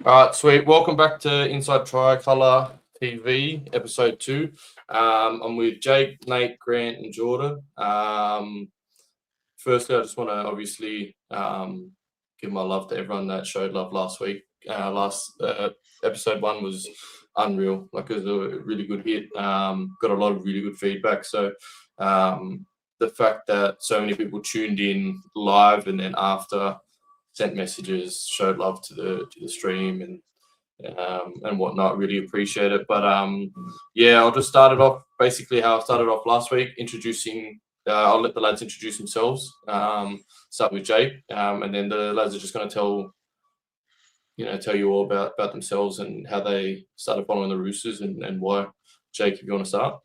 All right, sweet. Welcome back to Inside Tricolour TV, episode 2. I'm with Jake, Nate, Grant, and Jordan. Firstly, I just want to obviously give my love to everyone that showed love last week. Episode 1 was unreal. Like, it was a really good hit. Got a lot of really good feedback. So the fact that so many people tuned in live and then after sent messages, showed love to the stream and whatnot. Really appreciate it. But yeah, I'll just start it off basically how I started off last week, introducing. I'll let the lads introduce themselves. Start with Jake, and then the lads are just going to tell you all about themselves and how they started following the Roosters and why. Jake, if you want to start.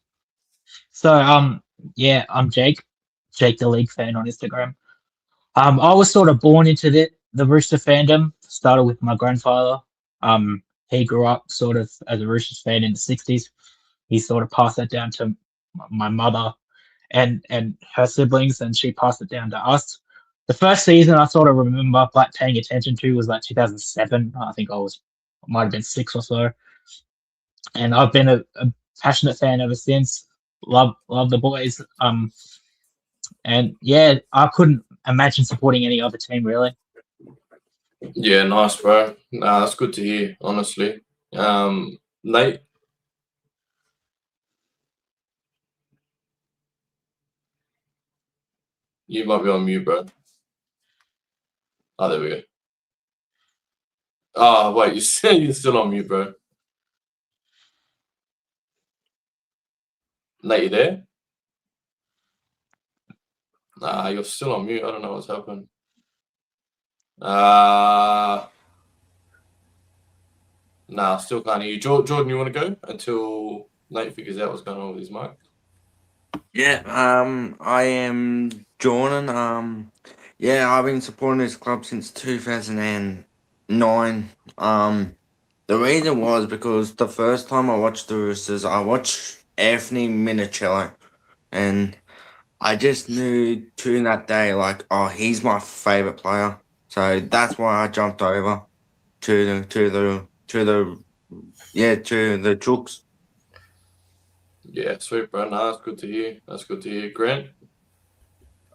So yeah, I'm Jake the League fan on Instagram. I was sort of born into the Rooster fandom. Started with my grandfather. He grew up sort of as a Roosters fan in the '60s. He sort of passed that down to my mother and her siblings, and she passed it down to us. The first season I sort of remember paying attention to was like 2007. I think might have been 6 or so, and I've been a passionate fan ever since. Love the boys. And yeah, I couldn't imagine supporting any other team really. Yeah, nice, bro. That's good to hear, honestly. Nate? You might be on mute, bro. Oh, there we go. Oh, wait, you're still on mute, bro. Nate, you there? Nah, you're still on mute. I don't know what's happened. Nah, still can't hear you. Jordan, you want to go until Nate figures out what's going on with his mic? Yeah, I am Jordan. Yeah, I've been supporting this club since 2009. The reason was because the first time I watched the Roosters, I watched Anthony Minicello, and I just knew during that day, like, oh, he's my favorite player. So that's why I jumped over to the Chooks. Yeah, sweet, bro. Nah, that's good to hear. That's good to hear. Grant?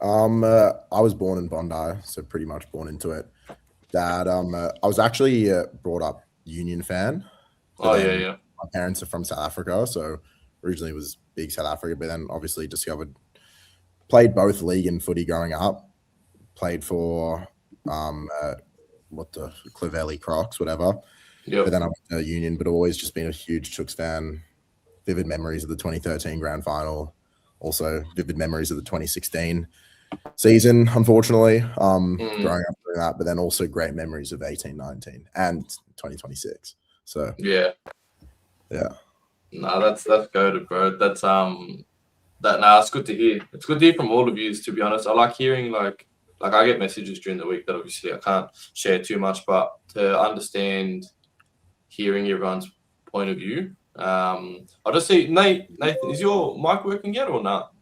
I was born in Bondi, so pretty much born into it. Dad, I was actually brought up Union fan. Yeah. My parents are from South Africa, so originally was big South Africa, but then obviously played both league and footy growing up. Played for the Clovelly Crocs, whatever. Yep. But then I went to Union, but always just been a huge Chooks fan. Vivid memories of the 2013 grand final. Also vivid memories of the 2016 season, unfortunately, growing up through that, but then also great memories of 18-19 and 2026. So yeah. Nah, that's goated, bro. That's it's good to hear. It's good to hear from all of you, to be honest. I like hearing like I get messages during the week that obviously I can't share too much, but to understand hearing everyone's point of view. I'll just see Nathan, is your mic working yet or not?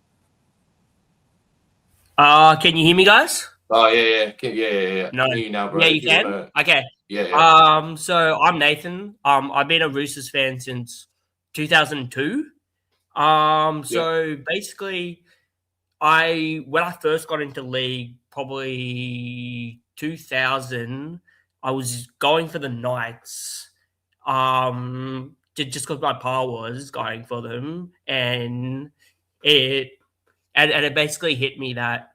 Can you hear me, guys? Oh yeah. Yeah. No. I can hear you now, bro. Yeah, you can. Okay. Yeah. So I'm Nathan. I've been a Roosters fan since 2002. So basically, when I first got into league, probably 2000, I was going for the Knights. Just because my pa was going for them, and it basically hit me that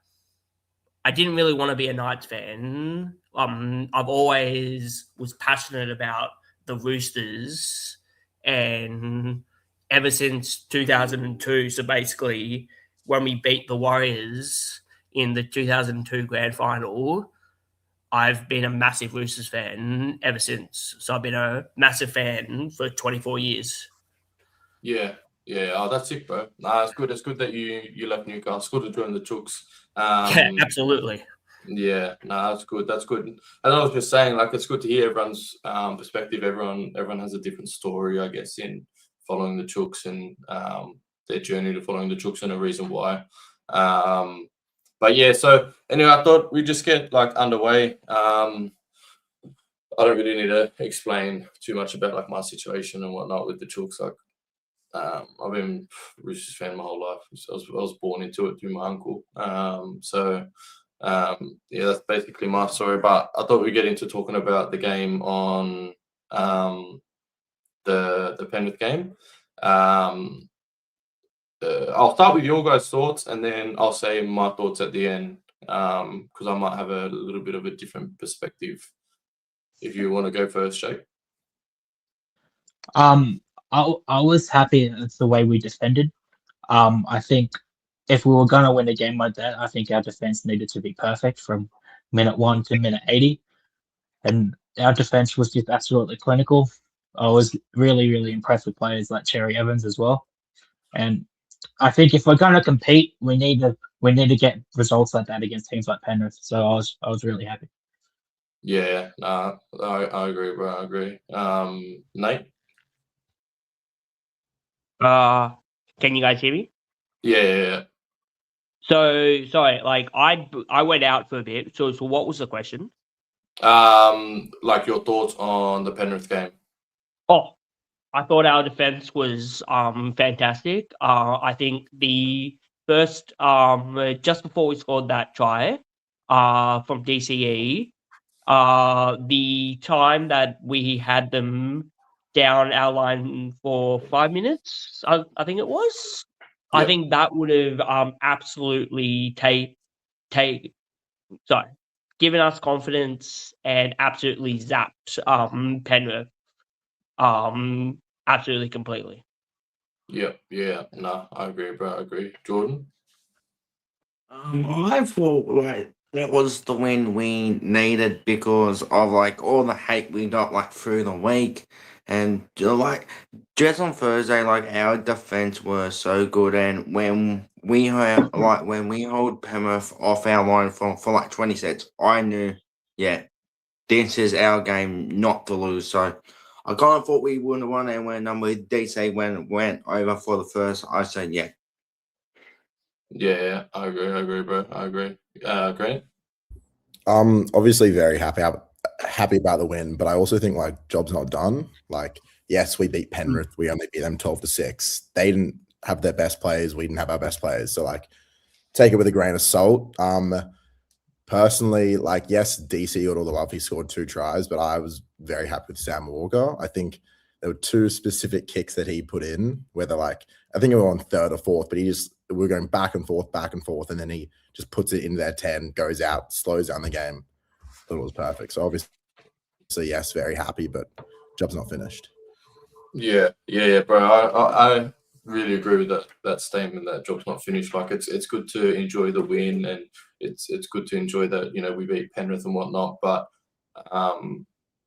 I didn't really want to be a Knights fan. I've always was passionate about the Roosters, and ever since 2002, so basically when we beat the Warriors in the 2002 grand final, I've been a massive Roosters fan ever since. So I've been a massive fan for 24 years. Yeah. Oh, that's it, bro. Nah, it's good. It's good that you left Newcastle. It's good to join the Chooks. Yeah, absolutely. Yeah, that's good. That's good. And I was just saying, like, it's good to hear everyone's perspective. Everyone has a different story, I guess, in following the Chooks and their journey to following the Chooks and a reason why. But yeah, so anyway, I thought we'd just get like underway. I don't really need to explain too much about like my situation and whatnot with the Chooks. Like, I've been a Roosters fan my whole life. So I was born into it through my uncle. Yeah, that's basically my story. But I thought we'd get into talking about the game on the Penrith game. I'll start with your guys' thoughts, and then I'll say my thoughts at the end, because I might have a little bit of a different perspective. If you want to go first, Jake. I was happy with the way we defended. I think if we were gonna win a game like that, I think our defense needed to be perfect from minute 1 to minute 80, and our defense was just absolutely clinical. I was really, really impressed with players like Cherry Evans as well. And I think if we're gonna compete, we need to get results like that against teams like Penrith. So I was really happy. Yeah, I agree, bro. I agree. Nate? Can you guys hear me? Yeah. So sorry, like I went out for a bit. So what was the question? Like your thoughts on the Penrith game. Oh, I thought our defense was fantastic. I think the first just before we scored that try from DCE, the time that we had them down our line for 5 minutes, I think it was. I Yep. think that would have absolutely given us confidence and absolutely zapped Penrith absolutely completely. Yeah. No, I agree, bro. I agree. Jordan? I thought like that was the win we needed because of like all the hate we got like through the week, and like just on Thursday, like our defense was so good, and when we hold Penrith off our line for like 20 sets, I knew, yeah, this is our game not to lose. So I kind of thought we wouldn't have won, and when DC went over for the first, I said, yeah. Yeah, I agree, bro. I agree. Grant? Obviously very happy about the win, but I also think like job's not done. Like, yes, we beat Penrith. We only beat them 12-6. They didn't have their best players. We didn't have our best players. So like, take it with a grain of salt. Personally, like, yes, DC got all the love. He scored 2 tries, but I was very happy with Sam Walker. I think there were 2 specific kicks that he put in where they're like, I think we were on 3rd or 4th, but we were going back and forth, and then he just puts it in their 10, goes out, slows down the game. Thought it was perfect. So obviously, yes, very happy, but job's not finished. Yeah, bro. I really agree with that statement that job's not finished. Like it's good to enjoy the win, and it's good to enjoy that, we beat Penrith and whatnot. But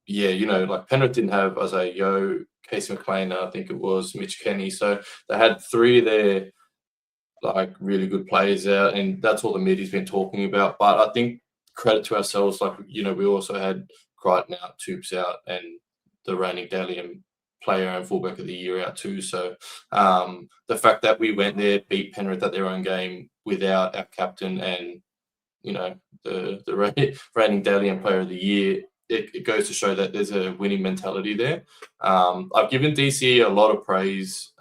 yeah, like Penrith didn't have Yo, Casey McLean, I think it was Mitch Kenny. So they had 3 of their like really good players out, and that's all the media's been talking about. But I think credit to ourselves, like we also had Crichton out, Toops out, and the reigning Dalian player and fullback of the year out too. So the fact that we went there, beat Penrith at their own game without our captain and the reigning Dalian player of the year, it goes to show that there's a winning mentality there. I've given DC a lot of praise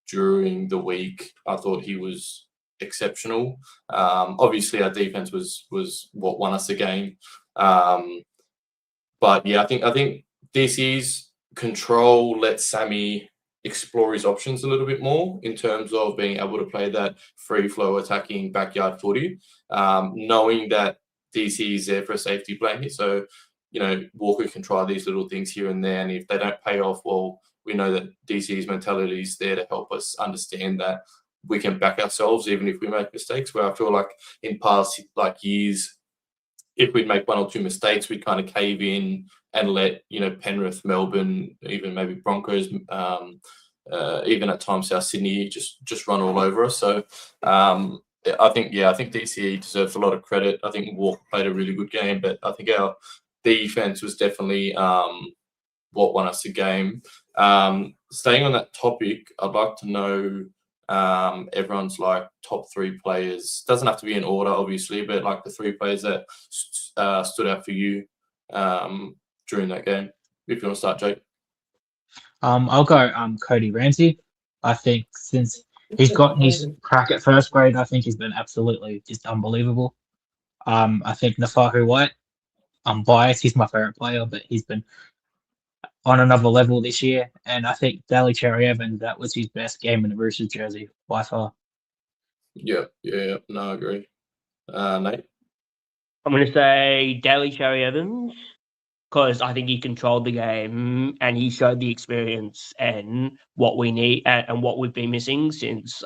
during the week. I thought he was exceptional. Obviously, our defense was what won us the game. But yeah, I think DC's control let Sammy explore his options a little bit more in terms of being able to play that free flow attacking backyard footy, knowing that DC is there for a safety blanket. So, Walker can try these little things here and there, and if they don't pay off, well, we know that DC's mentality is there to help us understand that we can back ourselves even if we make mistakes. Where I feel like in past years, if we'd make 1 or 2 mistakes, we'd kind of cave in and let Penrith, Melbourne, even maybe Broncos, even at times South Sydney, just run all over us. So I think DC deserves a lot of credit. I think Walker played a really good game, but I think our defense was definitely what won us the game. Staying on that topic, I'd like to know everyone's like top 3 players. Doesn't have to be in order, obviously, but like the 3 players that stood out for you during that game. If you want to start, Jake. I'll go Cody Ramsey. I think since he's gotten his crack at first grade, I think he's been absolutely just unbelievable. I think Nafahu White, I'm biased, he's my favourite player, but he's been on another level this year. And I think Daly Cherry Evans, that was his best game in the Roosters jersey by far. Yeah. No, I agree. Nate? I'm going to say Daly Cherry Evans because I think he controlled the game and he showed the experience and what we need and what we've been missing since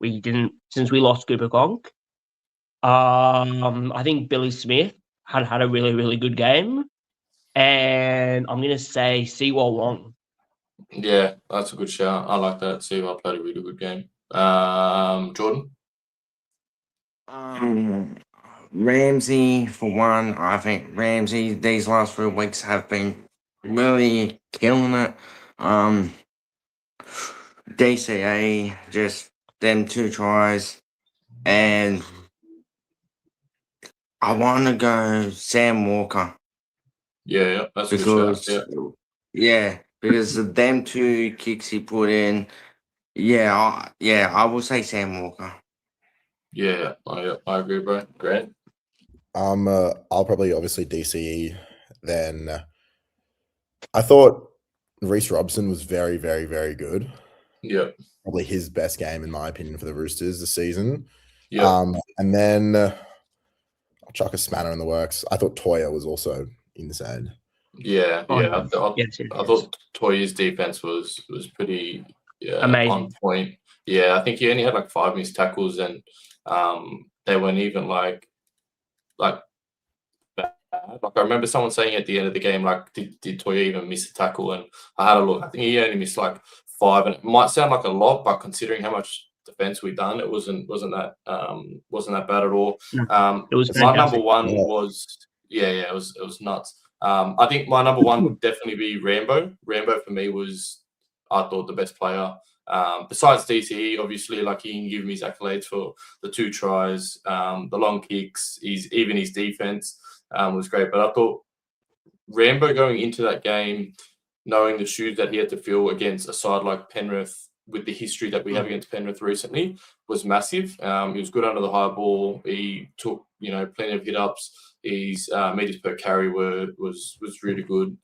we lost Cooper Conk. I think Billy Smith had a really, really good game. And I'm going to say Siwa Wong. Yeah, that's a good shout. I like that. Siwa played a really good game. Jordan? Ramsey, for one, I think Ramsey these last 3 weeks have been really killing it. DCA, just them 2 tries. And I want to go Sam Walker. Yeah, that's a good shout. Because of them 2 kicks he put in. I will say Sam Walker. Yeah, I agree, bro. Great. I'll probably obviously DCE. Then I thought Reece Robson was very, very, very good. Yeah. Probably his best game in my opinion for the Roosters this season. Yeah. And then I'll chuck a spanner in the works. I thought Toya was also insane. Yeah. I thought Toya's defense was pretty amazing, on point. Yeah, I think he only had like 5 missed tackles, and they weren't even like bad. Like I remember someone saying at the end of the game, like, did Toya even miss a tackle? And I had a look. I think he only missed like 5, and it might sound like a lot, but considering how much defense we've done, it wasn't that bad at all. It was my number one was it was nuts. I think my number one would definitely be Rambo. Rambo for me was, I thought, the best player. Besides DCE, obviously, like, he can give me his accolades for the 2 tries, the long kicks, even his defense was great. But I thought Rambo going into that game, knowing the shoes that he had to fill against a side like Penrith, with the history that we have against Penrith recently, was massive. He was good under the high ball. He took, plenty of hit-ups. His meters per carry was really good.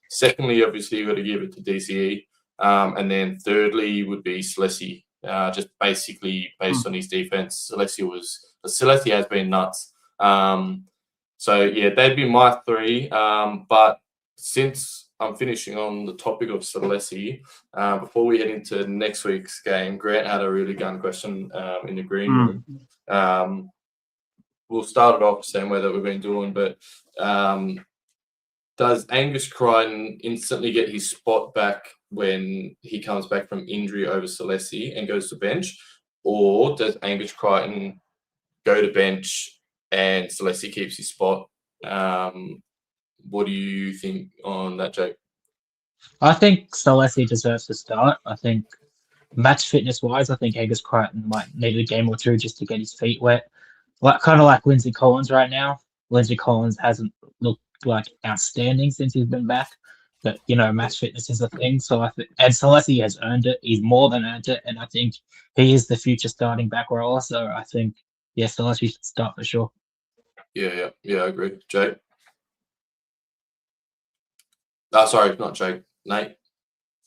Secondly, obviously, you've got to give it to DCE. And then thirdly would be Celessi, just basically based on his defense. Celessi has been nuts. So, yeah, they'd be my 3. But since I'm finishing on the topic of Celessi, before we head into next week's game, Grant had a really gun question in the green room. We'll start it off the same way that we've been doing, but does Angus Crichton instantly get his spot back when he comes back from injury over Celessi and goes to bench? Or does Angus Crichton go to bench and Celessi keeps his spot? What do you think on that, Jake? I think Celessi deserves to start. I think match fitness wise, I think Angus Crichton might need a game or 2 just to get his feet wet. Kind of like Lindsay Collins right now. Lindsay Collins hasn't looked like outstanding since he's been back, but match fitness is a thing. So and Celessi has earned it. He's more than earned it, and I think he is the future starting back rower. So I think Celessi should start for sure. Yeah, I agree. Jake? Sorry, not Jake. Nate?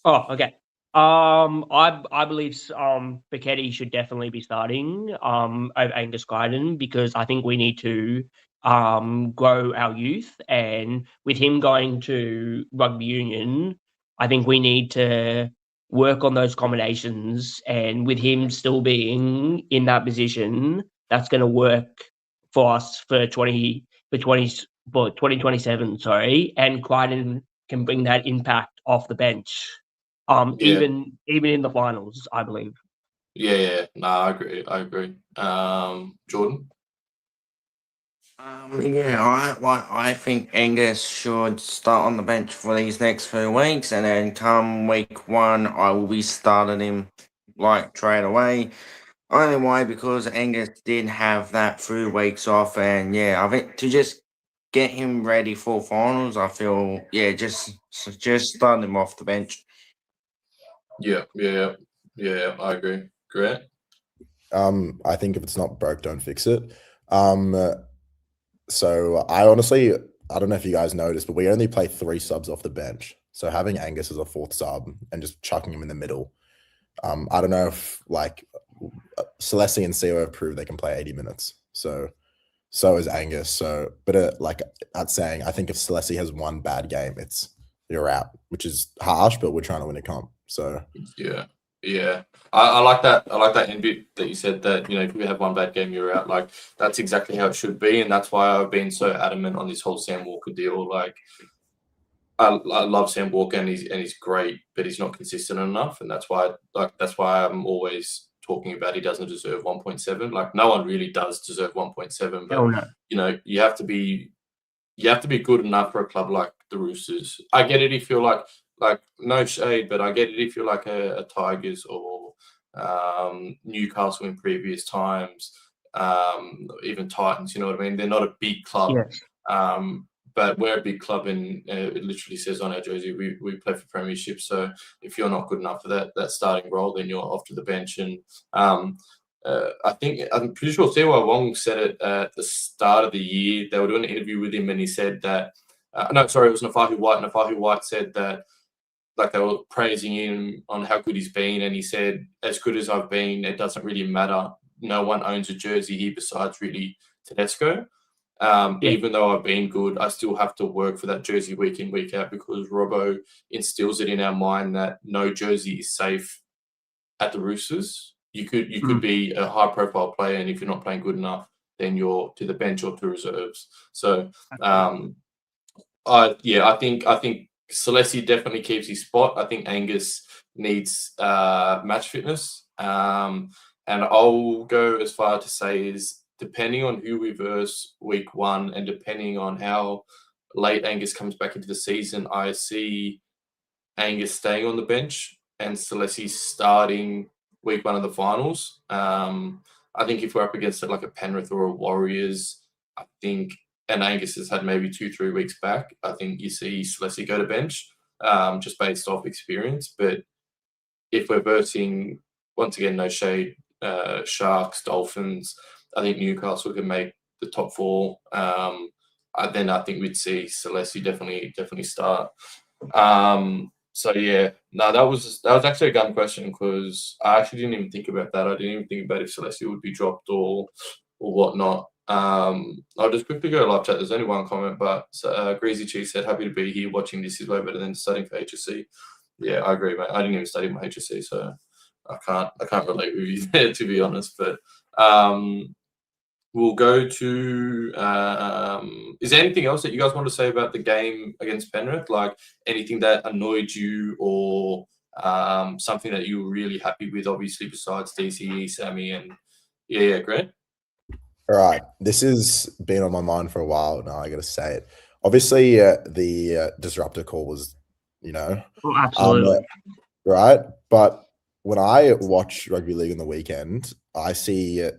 Oh, okay. I believe Bichetti should definitely be starting over Angus Crichton because I think we need to grow our youth, and with him going to rugby union, I think we need to work on those combinations, and with him still being in that position, that's going to work for us for 2027, and Crichton can bring that impact off the bench. Even in the finals, I believe. Yeah. No, I agree. Jordan? I think Angus should start on the bench for these next 2 weeks, and then come week 1, I will be starting him straight away. Only why because Angus did have that 3 weeks off, and I think to just get him ready for finals, I feel just start him off the bench. Yeah, I agree. Grant? I think if it's not broke, don't fix it. So I honestly, I don't know if you guys noticed, but we only play 3 subs off the bench. So having Angus as a 4th sub and just chucking him in the middle. I don't know if like Celeste and Seo have proved they can play 80 minutes. So is Angus. So, but like that's saying, I think if Celeste has one bad game, you're out, which is harsh, but we're trying to win a comp. So yeah. I like that. I like that end bit that you said that, if you have one bad game, you're out. Like, that's exactly how it should be. And that's why I've been so adamant on this whole Sam Walker deal. Like, I love Sam Walker and he's great, but he's not consistent enough. And that's why I'm always talking about he doesn't deserve 1.7. Like, no one really does deserve 1.7, but you have to be good enough for a club like the Roosters. I get it if you're like no shade, but I get it if you're like a Tigers or Newcastle in previous times, even Titans. You know what I mean? They're not a big club, but we're a big club, and it literally says on our jersey we play for premiership. So if you're not good enough for that starting role, then you're off to the bench. And I'm pretty sure Siwa Wong said it at the start of the year. They were doing an interview with him, and he said that. It was Nafahu White. Nafahu White said that, like, they were praising him on how good he's been, and he said, as good as I've been, it doesn't really matter. No one owns a jersey here besides really Tedesco. Even though I've been good, I still have to work for that jersey week in, week out, because Robbo instills it in our mind that no jersey is safe at the Roosters. You could be a high-profile player, and if you're not playing good enough, then you're to the bench or to reserves. So, I think Celeste definitely keeps his spot. I think Angus needs match fitness. And I'll go as far to say is, depending on who we verse week 1 and depending on how late Angus comes back into the season, I see Angus staying on the bench and Celeste starting week 1 of the finals. I think if we're up against it like a Penrith or a Warriors, and Angus has had maybe 2-3 weeks back, I think you see Celeste go to bench, just based off experience. But if we're versing, once again, no shade, Sharks, Dolphins, I think Newcastle can make the top 4. Then I think we'd see Celeste definitely start. That was actually a gun question, because I actually didn't even think about that. I didn't even think about if Celeste would be dropped or whatnot. I'll just quickly go live chat. There's only one comment, but Greasy Cheese said, happy to be here. Watching this is way better than studying for HSC. Yeah, I agree, mate. I didn't even study my HSC, so I can't relate with you there, to be honest. But we'll go to is there anything else that you guys want to say about the game against Penrith? Like, anything that annoyed you, or something that you were really happy with, obviously, besides DCE, Sammy, and Grant? All right, this has been on my mind for a while now. I got to say it. Obviously, the disruptor call was, absolutely right. But when I watch rugby league on the weekend, I see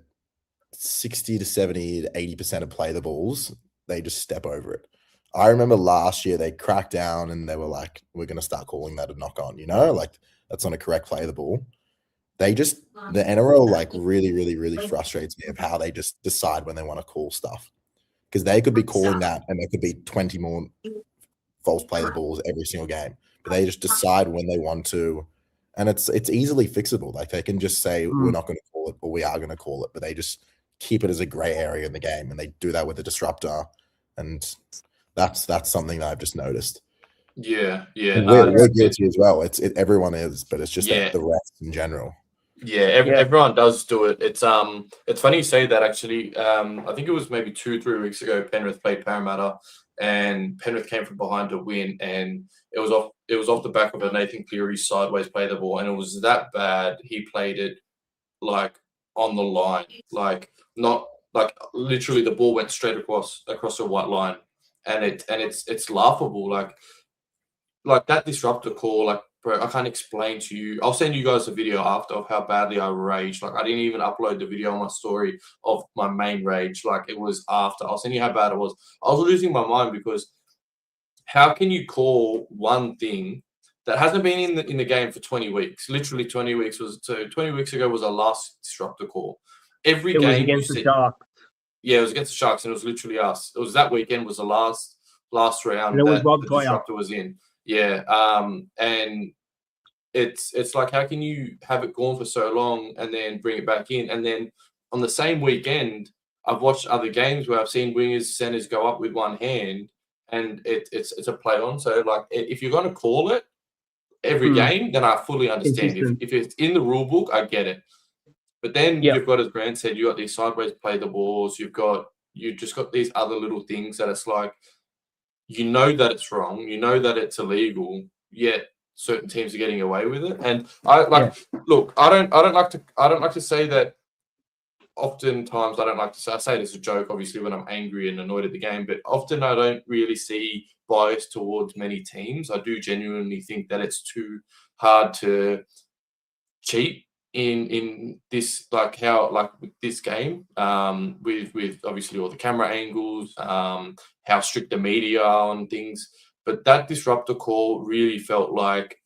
60 to 70 to 80% of play the balls, they just step over it. I remember last year they cracked down and they were like, we're going to start calling that a knock on, like that's not a correct play of the ball. The NRL like really, really, really frustrates me of how they just decide when they want to call stuff, because they could be calling that and there could be 20 more false play the balls every single game, but they just decide when they want to, and it's easily fixable. Like, they can just say we're not going to call it, or we are going to call it, but they just keep it as a gray area in the game, and they do that with the disruptor, and that's something that I've just noticed. Yeah. We're guilty as well. Everyone is, but it's just the rest in general. Yeah, everyone does do it. It's funny you say that, actually. I think it was maybe 2-3 weeks ago, Penrith played Parramatta, and Penrith came from behind to win, and it was off the back of a Nathan Cleary sideways play the ball, and it was that bad. He played it like on the line, like not like literally the ball went straight across the white line, and it's laughable. Like that disruptor call, like, bro, I can't explain to you. I'll send you guys a video after of how badly I raged. Like, I didn't even upload the video on my story of my main rage. Like, it was after. I'll send you how bad it was. I was losing my mind because how can you call one thing that hasn't been in the game for 20 weeks? Literally 20 weeks was 20 weeks ago was our last disruptor call. Every It was game against the Sharks. yeah, it was against the Sharks, and it was literally us. It was that weekend was the last round And it was that Rob the Toyer. disruptor was in. Yeah, and it's like, how can you have it gone for so long and then bring it back in? And then on the same weekend, I've watched other games where I've seen wingers, centers go up with one hand, and it's a play on. So like, if you're going to call it every game, then I fully understand. If it's in the rule book, I get it. But then you've got, as Grant said, you got these sideways play the balls. You just got these other little things that it's like, you know that it's wrong, you know that it's illegal, yet certain teams are getting away with it. And look, I don't like to say that. Oftentimes, I say this as a joke, obviously, when I'm angry and annoyed at the game, but often I don't really see bias towards many teams. I do genuinely think that it's too hard to cheat in this, like with this game, with obviously all the camera angles, how strict the media are on things. But that disruptor call really felt like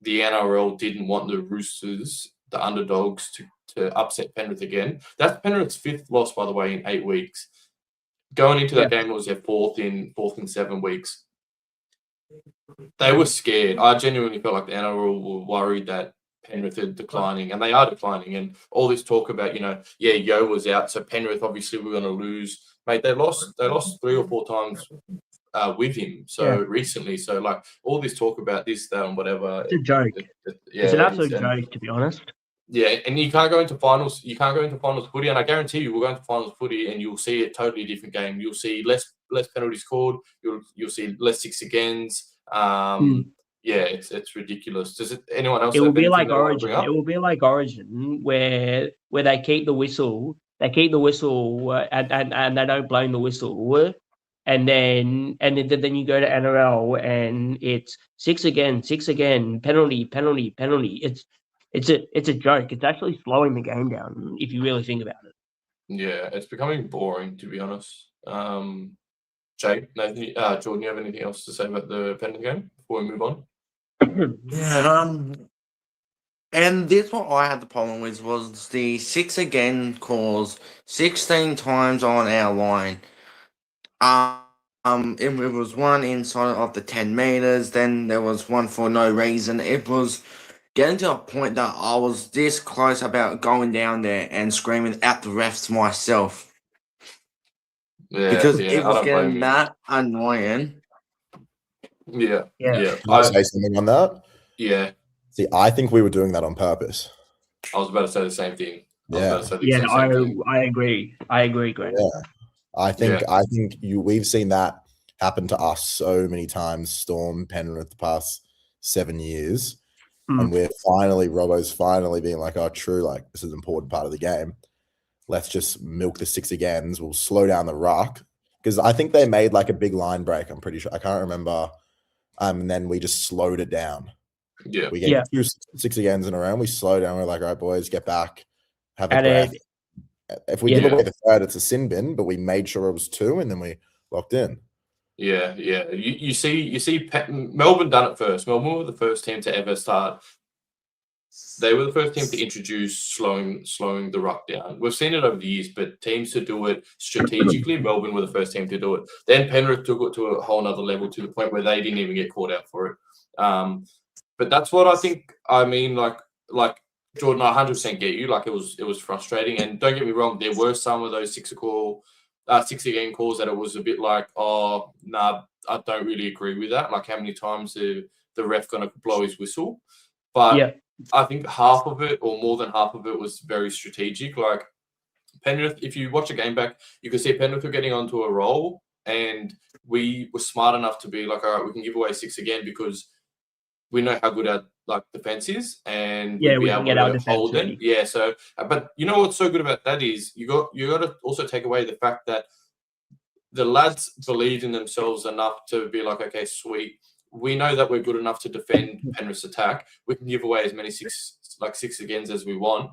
the NRL didn't want the Roosters, the underdogs, to upset Penrith again. That's Penrith's 5th loss, by the way, in 8 weeks. Going into that game, it was their 4th in 7 weeks. They were scared. I genuinely felt like the NRL were worried that Penrith are declining, and they are declining. And all this talk about, Yo was out, so Penrith obviously were going to lose. Mate, they lost 3 or 4 times with him recently. So like, all this talk about this, that, and whatever. It's a joke. It's an absolute joke, to be honest. Yeah, and you can't go into finals. You can't go into finals footy, and I guarantee you, we'll go into finals footy, and you'll see a totally different game. You'll see less penalties called. You'll see less 6 agains. Yeah, it's ridiculous. Does anyone else? It will be like Origin. It will be like Origin, where they keep the whistle. They keep the whistle, and they don't blow the whistle. And then you go to NRL, and it's 6 again, penalty. It's a joke. It's actually slowing the game down if you really think about it. Yeah, it's becoming boring, to be honest. Jake, Nathan, Jordan, you have anything else to say about the Penrith game before we move on? Yeah, and this what I had the problem with was the 6 again calls 16 times on our line. It was one inside of the 10 meters, then there was one for no reason. It was getting to a point that I was this close about going down there and screaming at the refs myself. Yeah, because yeah, it I was don't blame getting you. that annoying. Yeah. Can I say something on that? Yeah. See, I think we were doing that on purpose. I was about to say the same thing. I agree. I agree, Grant. Yeah. I think we've seen that happen to us so many times, Storm, Penrith, the past 7 years. And Robbo's finally being like, oh, true, like this is an important part of the game. Let's just milk the 6 agains. We'll slow down the ruck. Because I think they made like a big line break, I'm pretty sure. I can't remember. And then we just slowed it down. Yeah. We gave 2 6 agains in a row. We slowed down. We're like, all right, boys, get back. Have a breath. If we give away the 3rd, it's a sin bin, but we made sure it was 2 and then we locked in. Yeah. You see Melbourne done it first. Melbourne were the first team to ever start. They were the first team to introduce slowing the ruck down. We've seen it over the years, but teams to do it strategically, Melbourne were the first team to do it. Then Penrith took it to a whole nother level, to the point where they didn't even get caught out for it. But that's what I think. I mean, like Jordan, I 100% get you. Like, it was frustrating, and don't get me wrong, there were some of those 6 again calls that it was a bit like, oh, nah, I don't really agree with that. Like, how many times the ref going to blow his whistle? But I think half of it, or more than half of it, was very strategic. Like, Penrith, if you watch a game back, you can see Penrith were getting onto a roll, and we were smart enough to be like, all right, we can give away 6 again because we know how good our defense is, and we'll be able to hold them. Yeah. So, but you know what's so good about that is you got to also take away the fact that the lads believed in themselves enough to be like, okay, sweet, we know that we're good enough to defend Penrith's attack. We can give away as many six agains as we want,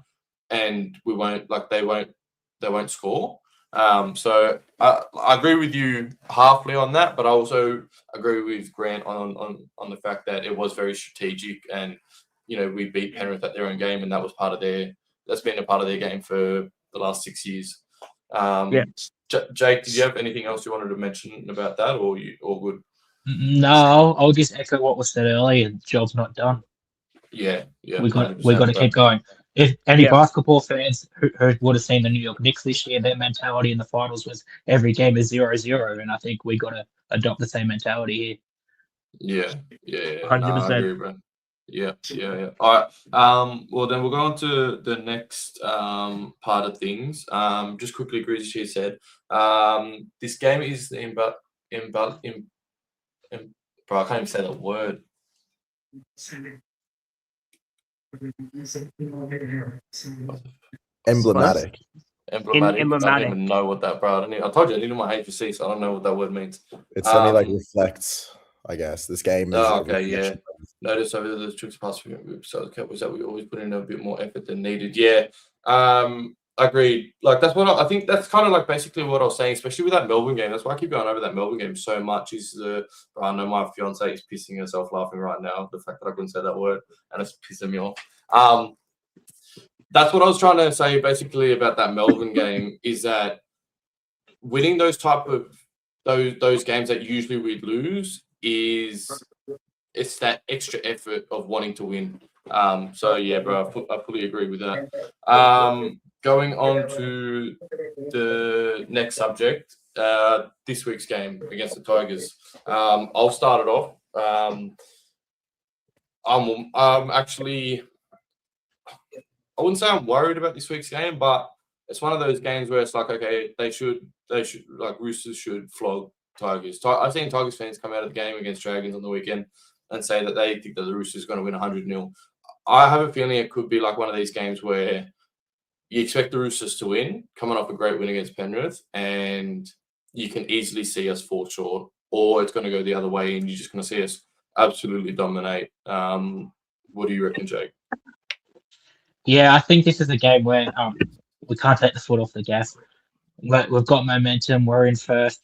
and we won't they won't score. So I agree with you halfly on that, but I also agree with Grant on the fact that it was very strategic, and we beat Penrith at their own game, and that was that's been a part of their game for the last 6 years. Jake, did you have anything else you wanted to mention about that, or you all good? No, I'll just echo what was said earlier. Job's not done. Yeah, We got 100%, to bro. keep going. If any basketball fans who would have seen the New York Knicks this year, their mentality in the finals was every game is 0-0, and I think we got to adopt the same mentality here. Yeah. 100%. No, I agree, bro. Yeah. All right. Well, then we'll go on to the next part of things. Just quickly, Greasy said, this game is bro, I can't even say that word. Emblematic. Emblematic. I don't even know what that, bro. I told you I needed my HSC, so I don't know what that word means. It certainly reflects, I guess. This game is okay, yeah. Notice over the tricks past few groups. So was that we always put in a bit more effort than needed. Yeah. Agreed. That's what I think. That's kind of basically what I was saying, especially with that Melbourne game. That's why I keep going over that Melbourne game so much. I know my fiance is pissing herself laughing right now. The fact that I couldn't say that word, and it's pissing me off. That's what I was trying to say basically about that Melbourne game, is that winning those type of those games that usually we'd lose it's that extra effort of wanting to win. So yeah, bro, I fully agree with that. Going on to the next subject, this week's game against the Tigers. I'll start it off. I'm actually, I wouldn't say I'm worried about this week's game, but it's one of those games where it's okay, they should Roosters should flog Tigers. I've seen Tigers fans come out of the game against Dragons on the weekend and say that they think that the Roosters are going to win 100-0. I have a feeling it could be one of these games where you expect the Roosters to win, coming off a great win against Penrith, and you can easily see us fall short, or it's going to go the other way and you're just going to see us absolutely dominate. What do you reckon, Jake? Yeah, I think this is a game where we can't take the foot off the gas. We've got momentum. We're in first.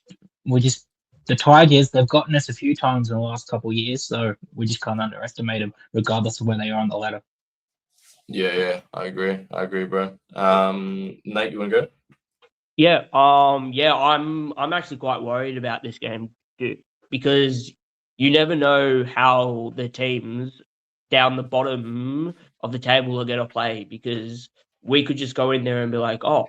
The Tigers, they've gotten us a few times in the last couple of years, so we just can't underestimate them, regardless of where they are on the ladder. Yeah, I agree, bro. Nate, you want to go? Yeah, I'm actually quite worried about this game too, because you never know how the teams down the bottom of the table are going to play, because we could just go in there and be like, oh,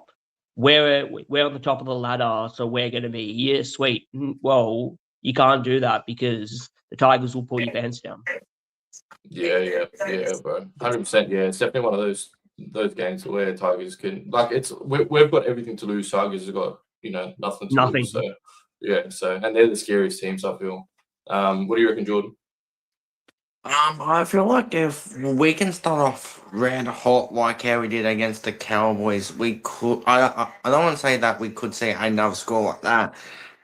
we're on the top of the ladder, so we're going to be, yeah, sweet. Well, you can't do that because the Tigers will pull your pants down. Yeah, bro. 100%. Yeah, it's definitely one of those games where Tigers can we've got everything to lose. Tigers have got nothing to lose. So yeah, and they're the scariest teams, I feel. What do you reckon, Jordan? I feel like if we can start off red hot like how we did against the Cowboys, we could. I don't want to say that we could see another score like that,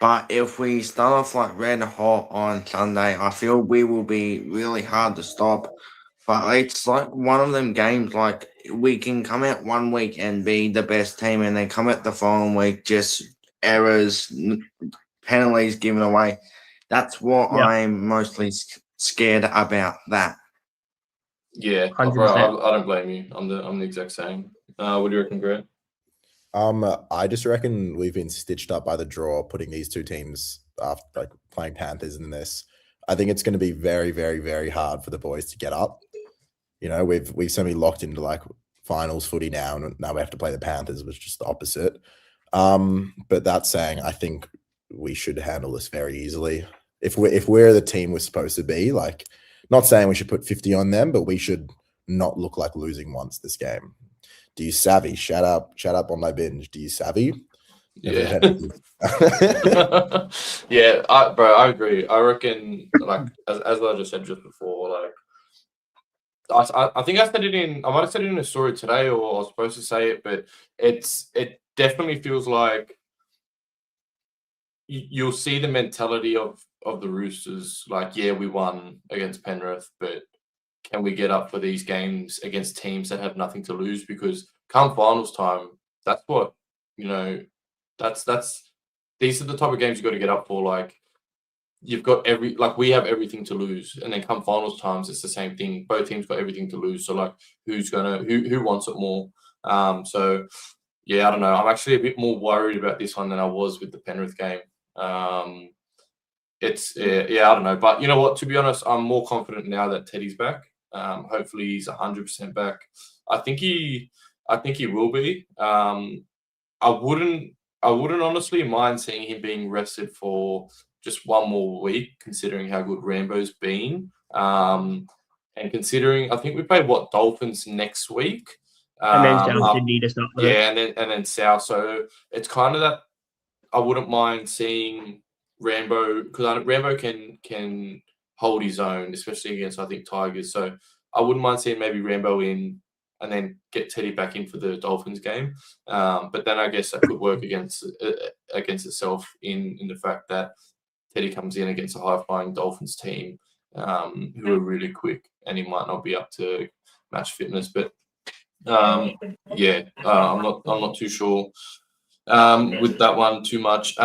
but if we start off red hot on Sunday, I feel we will be really hard to stop. But it's one of them games we can come out one week and be the best team, and then come out the following week just errors, penalties given away. That's what I'm mostly scared about that. Yeah, bro, I don't blame you. I'm the exact same. What do you reckon, Grant? I just reckon we've been stitched up by the draw, putting these two teams after playing Panthers in this. I think it's going to be very, very, very hard for the boys to get up. We've semi locked into finals footy now, and now we have to play the Panthers, which is just the opposite. But that saying, I think we should handle this very easily. If we're the team we're supposed to be, not saying we should put 50 on them, but we should not look like losing once this game. Do you savvy? Shut up on my binge. Do you savvy? Yeah. Yeah, bro, I agree. I reckon, as I just said just before, I think I might have said it in a story today, or I was supposed to say it, but it definitely feels like you'll see the mentality of of the Roosters. Like, yeah, we won against Penrith, but can we get up for these games against teams that have nothing to lose? Because come finals time, that's what, you know, that's these are the type of games you got to get up for. Like, you've got we have everything to lose, and then come finals times, it's the same thing. Both teams got everything to lose. So like, who wants it more? So yeah, I don't know. I'm actually a bit more worried about this one than I was with the Penrith game. It's I don't know, but you know what? To be honest, I'm more confident now that Teddy's back. Hopefully, he's 100% back. I think he will be. I wouldn't honestly mind seeing him being rested for just one more week, considering how good Rambo's been. And considering, I think we play Dolphins next week. And then South Sydney to start with. Yeah, and then South. So it's kind of that I wouldn't mind seeing Rambo, because Rambo can hold his own, especially against, I think, Tigers. So I wouldn't mind seeing maybe Rambo in and then get Teddy back in for the Dolphins game. But then I guess that could work against itself in the fact that Teddy comes in against a high-flying Dolphins team who are really quick, and he might not be up to match fitness. But I'm not too sure with that one too much.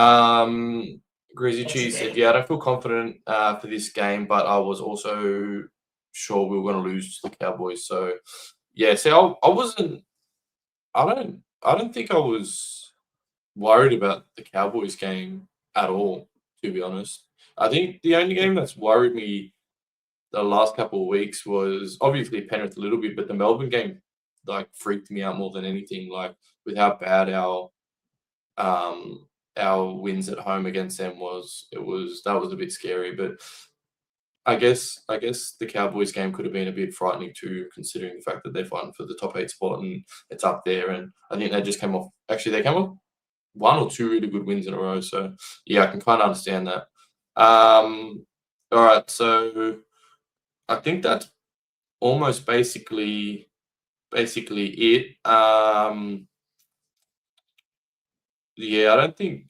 Greasy Cheese said, "Yeah, I don't feel confident for this game, but I was also sure we were going to lose to the Cowboys." So yeah, see, I wasn't. I don't think I was worried about the Cowboys game at all, to be honest. I think the only game that's worried me the last couple of weeks was obviously Penrith a little bit, but the Melbourne game like freaked me out more than anything. Like, with how bad our wins at home against them was a bit scary. But I guess the Cowboys game could have been a bit frightening too, considering the fact that they're fighting for the top 8 spot and it's up there. And I think they just came off. Actually, they came off 1 or 2 really good wins in a row. So yeah, I can kind of understand that. All right, so I think that's almost basically it. Yeah, I don't think.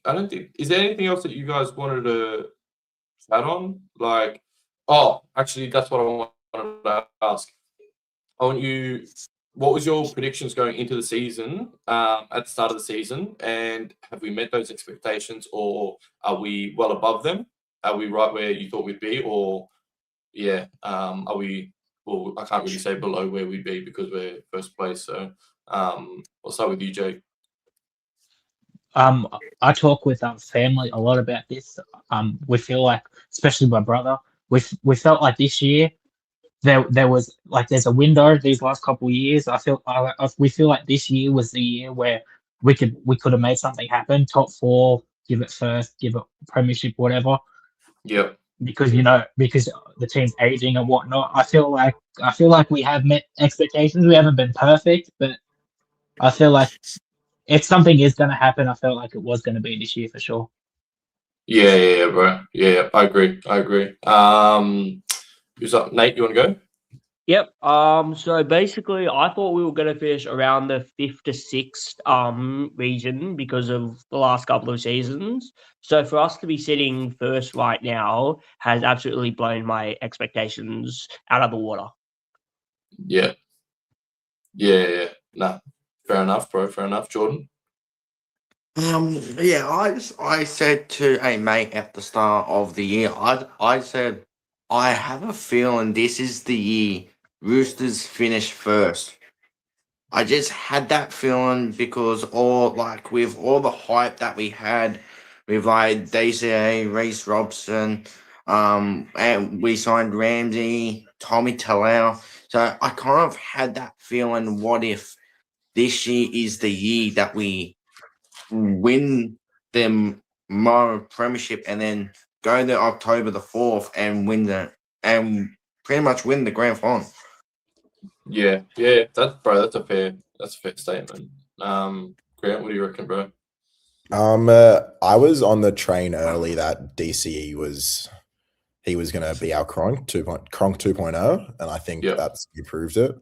Is there anything else that you guys wanted to chat on? Like, actually, that's what I wanted to ask. What was your predictions going into the season, at the start of the season, and have we met those expectations, or are we well above them? Are we right where you thought we'd be, or are we? Well, I can't really say below where we'd be because we're first place. So, I'll start with you, Jake. I talk with family a lot about this. We feel like, especially my brother, we felt like this year there was like there's a window these last couple of years. We feel like this year was the year where we could have made something happen. Top 4, give it first, give it premiership, whatever. Yep. Because the team's aging and whatnot. I feel like we have met expectations. We haven't been perfect, but I feel like if something is going to happen, I felt like it was going to be this year for sure. Yeah, bro. Yeah, I agree. Who's up? Nate, you want to go? Yep. So basically, I thought we were going to finish around the 5th to 6th region because of the last couple of seasons. So for us to be sitting first right now has absolutely blown my expectations out of the water. Yeah. Nah, fair enough, bro. Fair enough, Jordan. I said to a mate at the start of the year, I said, I have a feeling this is the year Roosters finish first. I just had that feeling because with all the hype that we had with like DCA, Reece Robson, and we signed Ramsey, Tommy Talau. So I kind of had that feeling, what if this year is the year that we win them more premiership and then go to October the 4th and pretty much win the grand final. Yeah, that's a fair statement. Grant, what do you reckon, bro? I was on the train early that DCE was going to be our Kronk 2.0, and I think he proved it.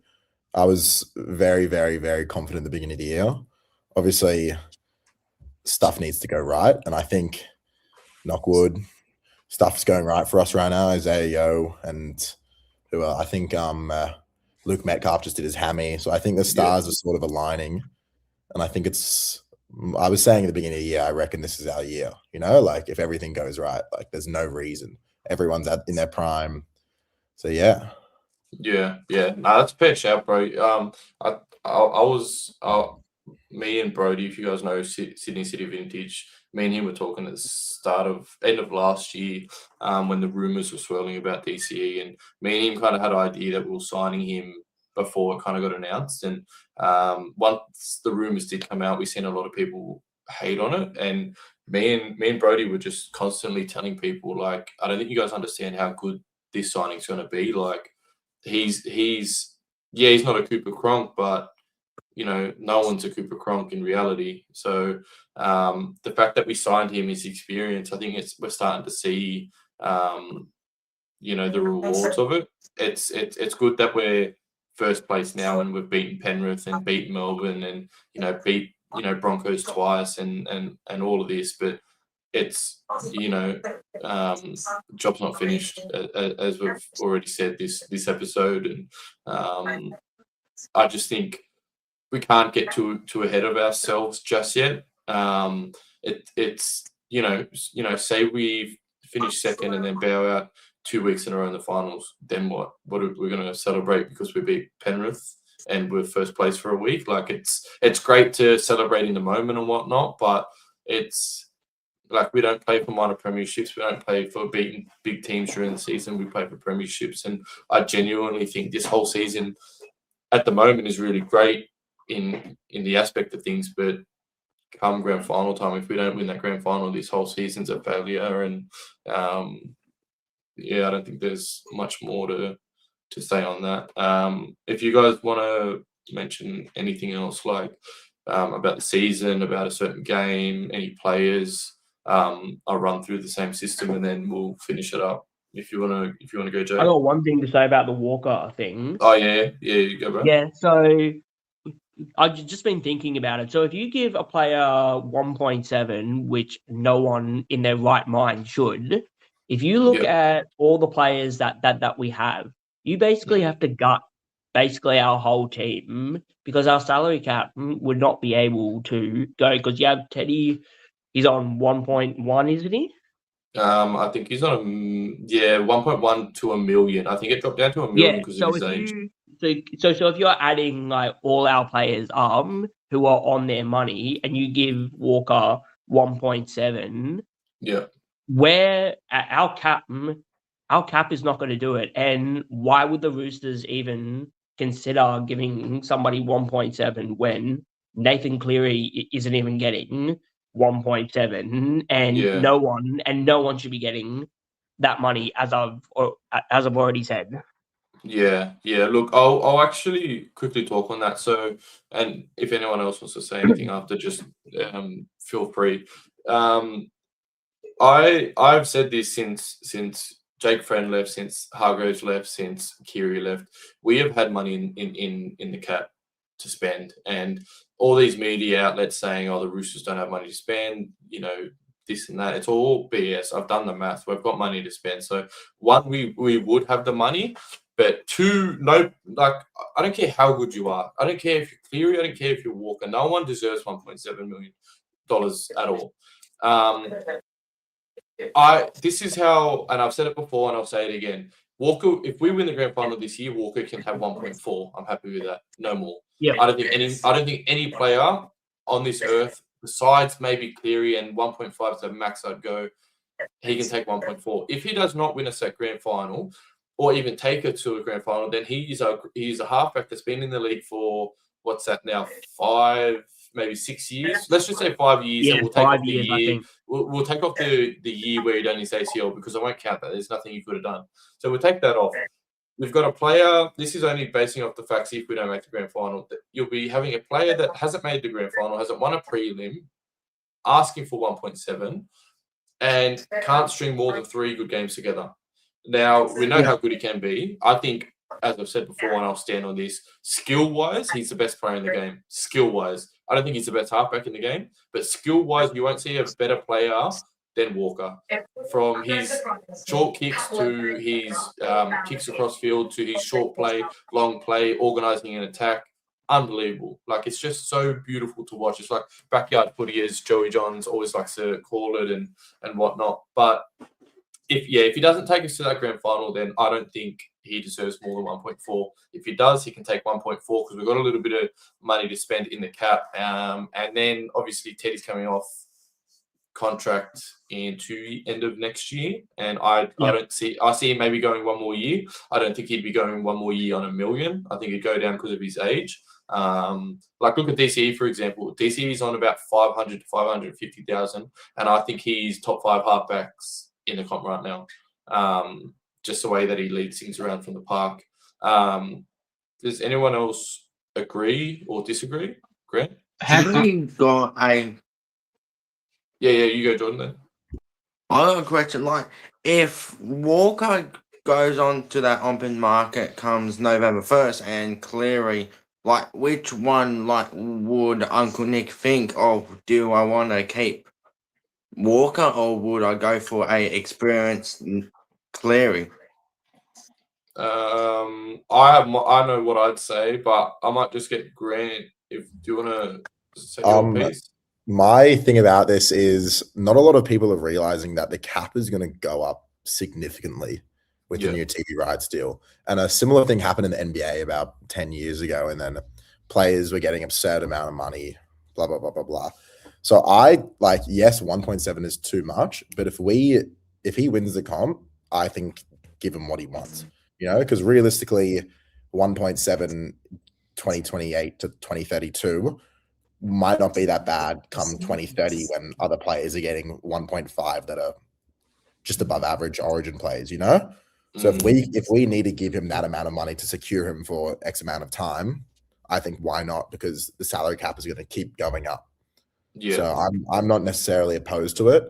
I was very, very, very confident at the beginning of the year. Obviously, stuff needs to go right, and I think, knock wood, stuff's going right for us right now. Isaiah Yo and who I think Luke Metcalf just did his hammy. So I think the stars are sort of aligning. And I think I was saying at the beginning of the year, I reckon this is our year, like if everything goes right, like there's no reason. Everyone's in their prime. So yeah. Yeah. No, that's a fair shout, bro. Me and Brody, if you guys know Sydney City Vintage, me and him were talking at the end of last year, when the rumours were swirling about DCE, and me and him kind of had an idea that we were signing him before it kind of got announced. And once the rumours did come out, we seen a lot of people hate on it, and me and Brody were just constantly telling people, like, I don't think you guys understand how good this signing's going to be. Like, he's not a Cooper Cronk, but no one's a Cooper Cronk in reality. So the fact that we signed him, his experience, I think we're starting to see the rewards of it. It's good that we're first place now, and we've beaten Penrith and beat Melbourne, and beat Broncos twice, and all of this, but it's job's not finished, as we've already said this episode. And I just think we can't get too ahead of ourselves just yet. It's say we finish second and then bow out 2 weeks in a row in the finals, then what? What are we going to celebrate because we beat Penrith and we're first place for a week? Like, it's great to celebrate in the moment and whatnot, but it's like we don't play for minor premierships. We don't play for beating big teams during the season. We play for premierships, and I genuinely think this whole season at the moment is really great in the aspect of things, but come grand final time, if we don't win that grand final, this whole season's a failure. And I don't think there's much more to say on that. If you guys want to mention anything else, like about the season, about a certain game, any players, I'll run through the same system and then we'll finish it up. If you wanna go, Jay. I got one thing to say about the Walker thing. Oh yeah, you go, bro. Yeah, so I've just been thinking about it. So if you give a player 1.7, which no one in their right mind should, if you look at all the players that we have, you basically have to gut basically our whole team, because our salary cap would not be able to go, because you have Teddy, he's on 1.1, isn't he? I think he's on 1.1 to $1 million. I think it dropped down to $1 million because of his age. So if you're adding like all our players who are on their money, and you give Walker 1.7, where our cap is not going to do it. And why would the Roosters even consider giving somebody 1.7 when Nathan Cleary isn't even getting 1.7, and no one should be getting that money, as I've already said. Yeah. Look, I'll actually quickly talk on that. So, and if anyone else wants to say anything after, just feel free. I've said this since Jake Friend left, since Hargroves left, since Kiri left. We have had money in the cap to spend, and all these media outlets saying, "Oh, the Roosters don't have money to spend," this and that. It's all BS. I've done the math. We've got money to spend. So one, we would have the money, but two, no, like, I don't care how good you are. I don't care if you're Cleary. I don't care if you're Walker. No one deserves $1.7 million at all. This is how, and I've said it before and I'll say it again. Walker, if we win the grand final this year, Walker can have 1.4. I'm happy with that. No more. Yeah. I don't think any player on this earth, besides maybe Cleary, and 1.5 is the max I'd go, he can take 1.4. If he does not win a set grand final, or even take it to a grand final, then he's a halfback that's been in the league for, what's that now, 5, maybe 6 years. Let's just say 5 years, and we'll take off the year. We'll take off the year where he done his ACL, because I won't count that. There's nothing he could have done. So we'll take that off. We've got a player. This is only basing off the facts. If we don't make the grand final, that you'll be having a player that hasn't made the grand final, hasn't won a prelim, asking for 1.7, and can't string more than 3 good games together. Now, we know how good he can be. I think, as I've said before, and I'll stand on this, skill-wise, he's the best player in the game. Skill-wise. I don't think he's the best halfback in the game, but skill-wise, you won't see a better player then Walker. From his short kicks to his kicks across field to his short play, long play, organising an attack, unbelievable. Like, it's just so beautiful to watch. It's like backyard footy, as Joey Johns always likes to call it, and whatnot. But if he doesn't take us to that grand final, then I don't think he deserves more than 1.4. If he does, he can take 1.4 because we've got a little bit of money to spend in the cap. And then obviously Teddy's coming off contract into the end of next year, and I see him maybe going one more year. I don't think he'd be going one more year on $1 million. I think he'd go down because of his age. Like, look at DCE, for example. DCE is on about 500 to 550,000, and I think he's top 5 halfbacks in the comp right now. Just the way that he leads things around from the park. Does anyone else agree or disagree? Grant? You got a Yeah, you go, Jordan, then. I got a question. Like, if Walker goes on to that open market comes November 1st and Cleary, like, which one, like, would Uncle Nick think, oh, do I want to keep Walker or would I go for a experienced Cleary? I know what I'd say, but I might just get Grant. Do you want to say your piece? My thing about this is not a lot of people are realizing that the cap is going to go up significantly with the new TV rights deal. And a similar thing happened in the NBA about 10 years ago. And then players were getting absurd amount of money, blah, blah, blah, blah, blah. So yes, 1.7 is too much. But if he wins the comp, I think give him what he wants, because realistically 1.7 2028 to 2032 might not be that bad come 2030 when other players are getting 1.5 that are just above average Origin players, So if we need to give him that amount of money to secure him for X amount of time, I think why not? Because the salary cap is going to keep going up. Yeah. So I'm not necessarily opposed to it.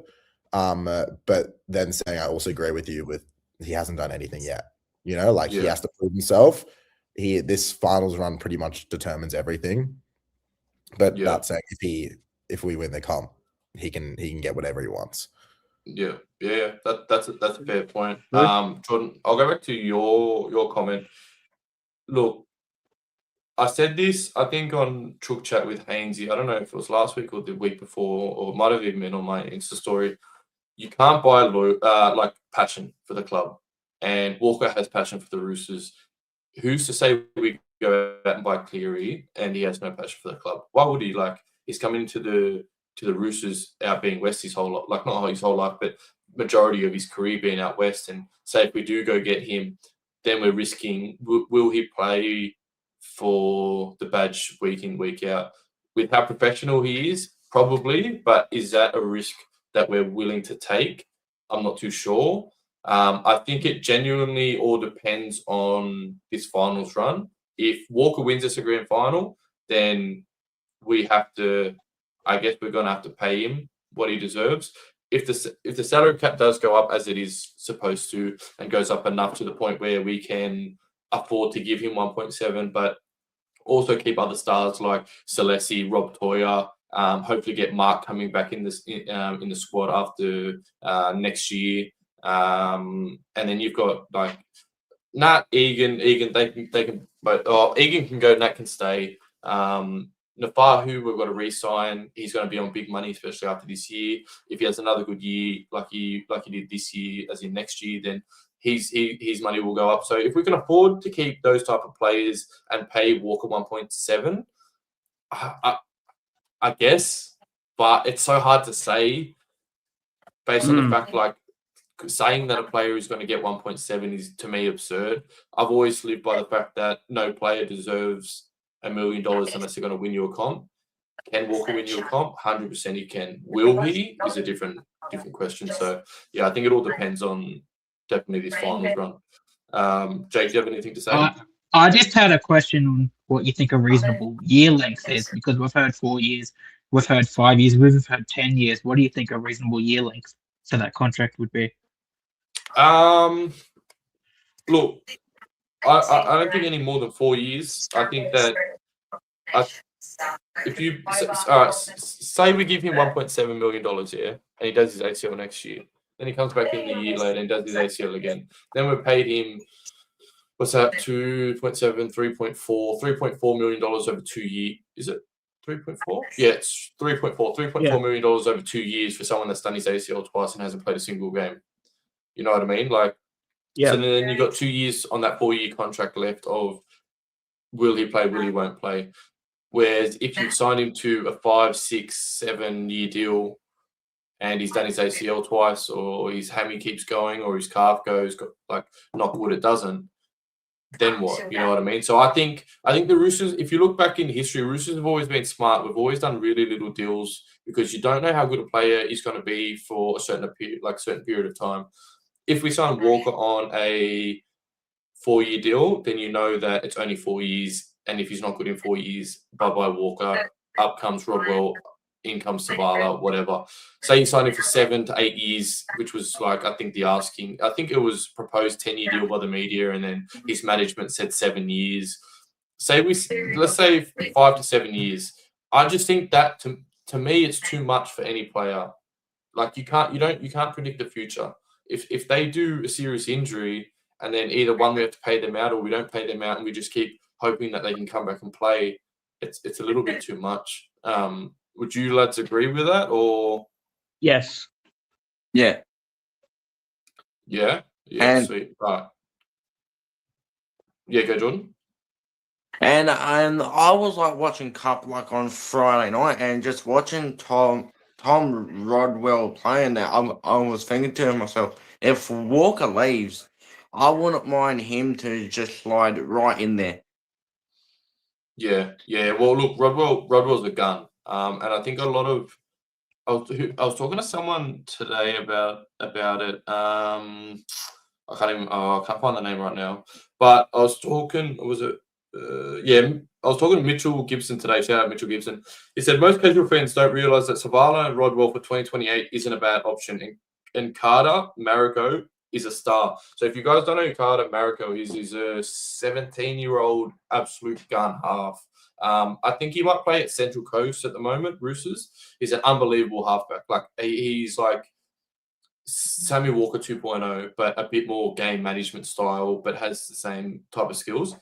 But then saying I also agree with you with he hasn't done anything yet. He has to prove himself. This finals run pretty much determines everything. But that saying, if we win the comp, he can get whatever he wants. Yeah. That's a fair point. Jordan, I'll go back to your comment. Look, I said this, I think, on Chook Chat with Hainsey. I don't know if it was last week or the week before, or it might have even been on my Insta story. You can't buy passion for the club, and Walker has passion for the Roosters. Who's to say we go out and buy Cleary and he has no passion for the club? Why would he? He's coming into the Roosters out being West his whole life, not his whole life, but majority of his career being out West. And say if we do go get him, then we're risking. Will he play for the badge week in, week out? With how professional he is, probably. But is that a risk that we're willing to take? I'm not too sure. I think it genuinely all depends on this finals run. If Walker wins us a grand final, then we have to, I guess we're going to have to pay him what he deserves. If the salary cap does go up as it is supposed to and goes up enough to the point where we can afford to give him 1.7, but also keep other stars like Celesi, Rob Toya, hopefully get Mark coming back in the squad after next year. And then you've got Nat, Egan, they can both. Egan can go, Nat can stay. Nafahu, we've got to re-sign. He's going to be on big money, especially after this year. If he has another good year, like he did this year, as in next year, then his money will go up. So if we can afford to keep those type of players and pay Walker 1.7, I guess, but it's so hard to say based on the fact saying that a player is going to get 1.7 is, to me, absurd. I've always lived by the fact that no player deserves $1 million unless they're going to win you a comp. Can Walker win you a comp? 100% he can. Will he? Is a different question. So, yeah, I think it all depends on definitely this finals run. Jake, do you have anything to say? I just had a question on what you think a reasonable year length is, because we've heard 4 years, we've heard 5 years, we've heard 10 years. What do you think a reasonable year length to that contract would be? Look, I don't think any more than 4 years. I think that if you all right, say we give him $1.7 million, yeah, and he does his ACL next year, then he comes back in the year later and does his ACL again. Then we paid him, what's that, 2.7, 3.4 million dollars over 2 years. Is it 3.4? Yeah, it's 3.4 Yeah. million dollars over 2 years for someone that's done his ACL twice and hasn't played a single game. You know what I mean? Like, Yeah. so then you got 2 years on that 4-year contract left of will he play, will he won't play. Whereas if you sign him to a 5, 6, 7-year deal and he's done his ACL twice, or his hammy keeps going, or his calf goes, like, knock wood, it doesn't, then what? You know what I mean? So I think the Roosters, if you look back in history, Roosters have always been smart. We've always done really little deals because you don't know how good a player is going to be for a certain period of time. If we sign Walker on a 4-year deal, then you know that it's only 4 years. And if he's not good in 4 years, bye-bye Walker, up comes Rodwell, in comes Savala, whatever. Say you sign him for 7 to 8 years, which was like, I think it was proposed 10-year deal by the media, and then his management said 7 years. Let's say 5 to 7 years. I just think that to me, it's too much for any player. Like, you can't predict the future. If they do a serious injury, and then either one, we have to pay them out, or we don't pay them out, and we just keep hoping that they can come back and play, it's a little bit too much. Would you lads agree with that, or? Yes. Yeah. Yeah, And- sweet. Right. Yeah, go Jordan. And I was like watching Cup like on Friday night and just watching Tom Rodwell playing there. I was thinking to myself, if Walker leaves, I wouldn't mind him to just slide right in there. Yeah. Well, look, Rodwell's a gun. And I think a lot of I was talking to someone today about it. I can't find the name right now. But I was talking. I was talking to Mitchell Gibson today. Shout out Mitchell Gibson. He said most casual fans don't realise that Savala and Rodwell for 2028 isn't a bad option. And Carter Mariko is a star. So if you guys don't know who Carter Mariko is, he's a 17-year-old absolute gun half. I think he might play at Central Coast at the moment, Roosters. He's an unbelievable halfback. Like, he's like Sammy Walker 2.0, but a bit more game management style, but has the same type of skills.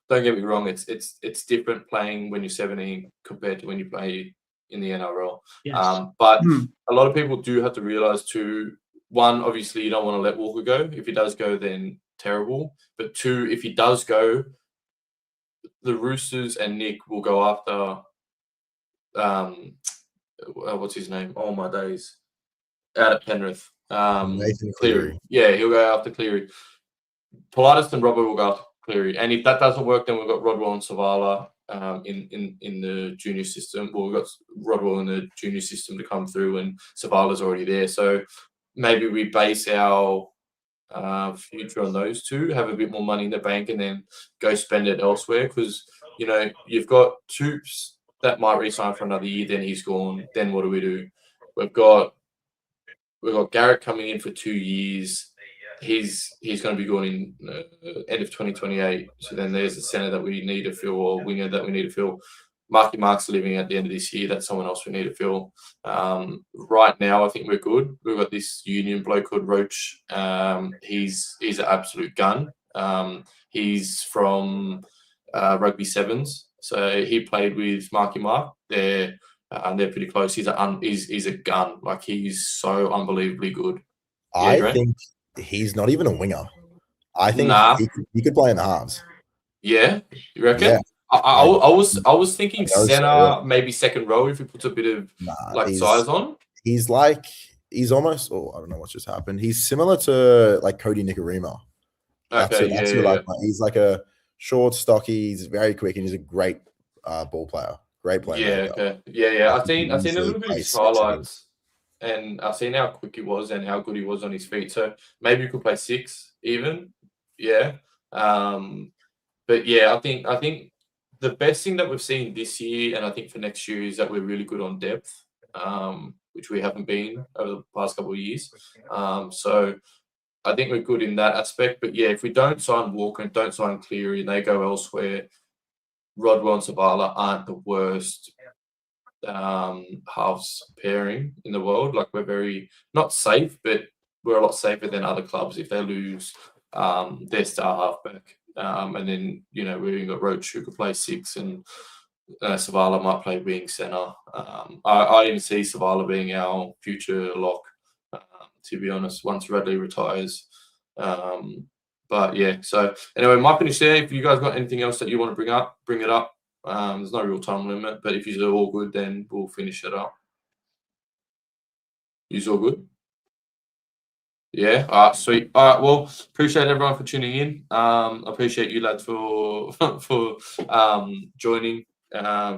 Don't get me wrong, it's different playing when you're 17 compared to when you play in the NRL. Yes. But a lot of people do have to realise too, one, obviously you don't want to let Walker go. If he does go, then terrible. But two, if he does go, the Roosters and Nick will go after what's his name? Oh my days. Out at Penrith. Nathan Cleary. Yeah, he'll go after Cleary. Politis and Robbo will go after Cleary. And if that doesn't work, then we've got Rodwell and Savala in the junior system. Well, we've got Rodwell in the junior system to come through, and Savala's already there. So maybe we base our future on those two, have a bit more money in the bank, and then go spend it elsewhere. Because, you've got Toops that might resign for another year, then he's gone. Then what do we do? We've got Garrett coming in for 2 years. He's going to be going in end of 2028. So then there's a centre that we need to fill, or winger that we need to fill. Marky Mark's leaving at the end of this year. That's someone else we need to fill. Right now, I think we're good. We've got this Union bloke called Roach. He's an absolute gun. He's from Rugby Sevens. So he played with Marky Mark. They're pretty close. He's a gun. Like, he's so unbelievably good. I Grant? think he's not even a winger. I think Nah. he could play in the halves. Yeah, you reckon? Yeah. I was thinking I know, center, maybe second row if he puts a bit of size on. He's almost. Oh, I don't know what's just happened. He's similar to like Cody Nikorima. He's like a short, stocky. He's very quick, and he's a great ball player. Great player. Yeah, okay. Yeah. I've seen a little bit of his highlights, and I've seen how quick he was and how good he was on his feet. So maybe he could play 6 even. Yeah. But yeah, I think the best thing that we've seen this year, and I think for next year, is that we're really good on depth, which we haven't been over the past couple of years. So I think we're good in that aspect. But yeah, if we don't sign Walker and don't sign Cleary and they go elsewhere, Rodwell and Savala aren't the worst halves pairing in the world. Like, we're very not safe, but we're a lot safer than other clubs if they lose their star halfback. And then, you know, we've got Roach who could play 6 and Savala might play wing centre. I even see Savala being our future lock, to be honest, once Radley retires. But yeah, so anyway, might finish there. If you guys got anything else that you want to bring up, bring it up. There's no real time limit, but if you're all good, then we'll finish it up. You're all good? Yeah. All right. Sweet. All right. Well, appreciate everyone for tuning in. Appreciate you lads for joining,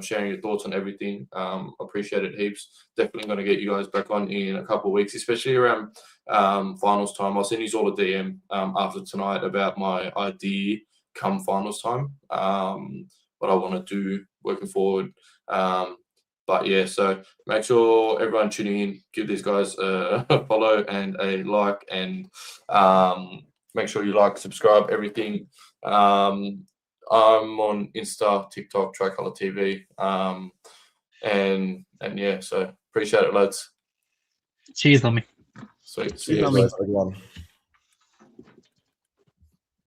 sharing your thoughts on everything. Appreciate it heaps. Definitely going to get you guys back on in a couple of weeks, especially around finals time. I'll send you all a DM after tonight about my idea come finals time. What I want to do working forward. But yeah, so make sure everyone tuning in, give these guys a follow and a like, and make sure you like, subscribe, everything. I'm on Insta, TikTok, Tricolor TV, and yeah, so appreciate it, lads. Cheers, Lummy. Sweet. See you guys, everyone.